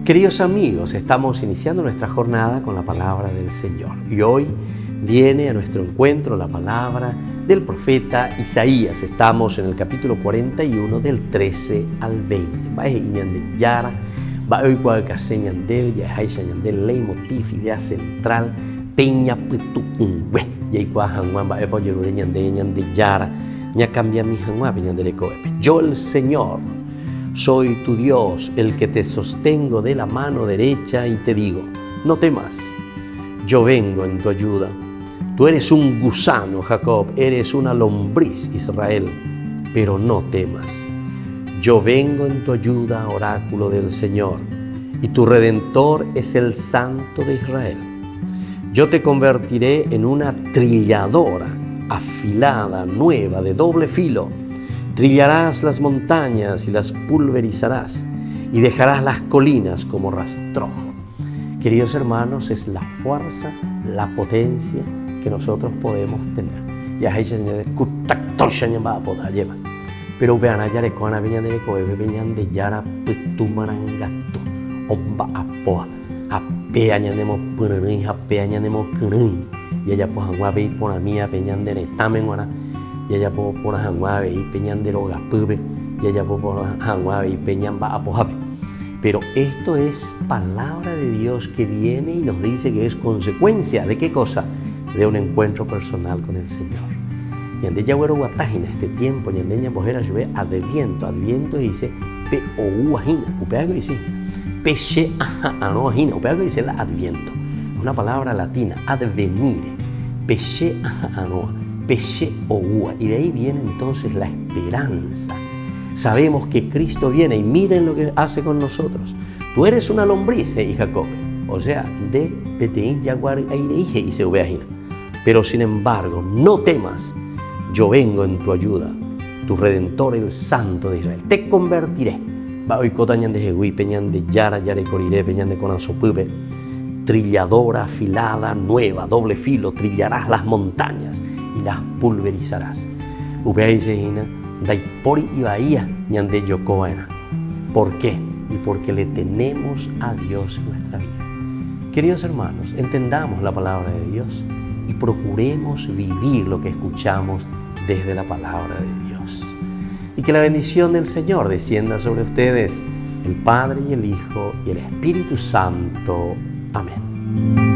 Queridos amigos, estamos iniciando nuestra jornada con la palabra del Señor. Y hoy viene a nuestro encuentro la palabra del profeta Isaías. Estamos en el capítulo 41 del 13 al 20. Va de Yara, va hoy cualquier ñandel, ya hay ñandel leitmotiv, idea central, peña putu unwe. Y ahí cua hanguan va epo yerure ñande Yara, ña cambia mi hanguan ñandele coepe. Yo el Señor soy tu Dios, el que te sostengo de la mano derecha y te digo, no temas, yo vengo en tu ayuda. Tú eres un gusano, Jacob, eres una lombriz, Israel, pero no temas. Yo vengo en tu ayuda, oráculo del Señor, y tu Redentor es el Santo de Israel. Yo te convertiré en una trilladora, afilada, nueva, de doble filo. Trillarás las montañas y las pulverizarás y dejarás las colinas como rastrojo. Queridos hermanos, es la fuerza, la potencia que nosotros podemos tener. Pero vean, allá de Coana venían de Coebe, venían de Yara, Putumarangatu, Omba Apoa, Apea ñandemo Punani, Apea ñandemo Kunui, y allá pues Anguabe y Ponamía, venían de Netamen, y allá por Hanguabe y Peñan de Rogapube, y allá por Hanguabe y Peñan va a Pojabe. Pero esto es palabra de Dios que viene y nos dice que es consecuencia ¿de qué cosa? De un encuentro personal con el Señor. Y ande ya güero guatajina este tiempo, y ande ya bojera lluvia adviento dice pe o ajina, upea que dice peche no ajina, upea que dice la adviento. Una palabra latina, advenire, peche no. Peche o ua, y de ahí viene entonces la esperanza. Sabemos que Cristo viene y miren lo que hace con nosotros. Tú eres una lombriz, y Jacob, o sea, de Peteín, Yaguar, Aireije y Seubejina. Pero sin embargo, no temas, yo vengo en tu ayuda, tu Redentor, el Santo de Israel. Te convertiré. Va hoy cotañan de Jegui, peñan de Yara, Yare Coriré, peñan de Conazopupe, trilladora, afilada, nueva, doble filo, trillarás las montañas y las pulverizarás. Ubeaisehina, Daipori y Bahía, ñande Yocoena. ¿Por qué? Y porque le tenemos a Dios en nuestra vida. Queridos hermanos, entendamos la palabra de Dios y procuremos vivir lo que escuchamos desde la palabra de Dios. Y que la bendición del Señor descienda sobre ustedes, el Padre y el Hijo y el Espíritu Santo. Amén.